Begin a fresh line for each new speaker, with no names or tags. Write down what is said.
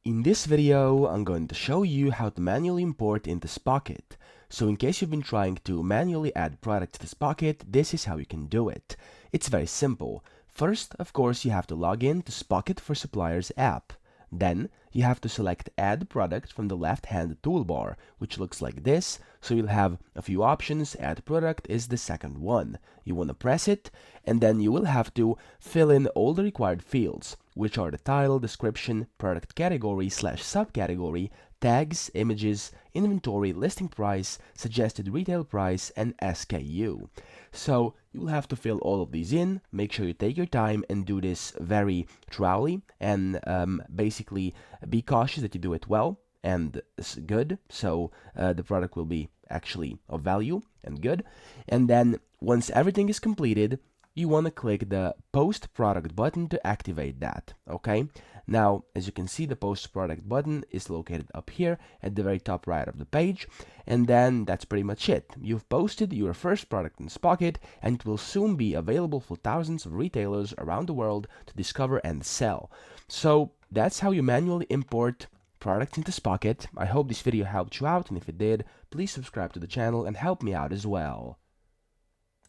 In this video, I'm going to show you how to manually import into Spocket. So in case you've been trying to manually add products to Spocket, this is how you can do it. It's very simple. First, of course, you have to log in to Spocket for Suppliers app. Then, you have to select Add Product from the left-hand toolbar, which looks like this. So you'll have a few options. Add Product is the second one. You want to press it, and then you will have to fill in all the required fields, which are the title, description, product category / subcategory, tags, images, inventory, listing price, suggested retail price, and SKU. So you'll have to fill all of these in. Make sure you take your time and do this very thoroughly, and basically be cautious that you do it well and good, so the product will be actually of value and good. And then once everything is completed, you want to click the post product button to activate that. Okay, now as you can see, the post product button is located up here at the very top right of the page, and then that's pretty much it. You've posted your first product in Spocket, and it will soon be available for thousands of retailers around the world to discover and sell. So that's how you manually import products into Spocket. I hope this video helped you out, and if it did, please subscribe to the channel and help me out as well.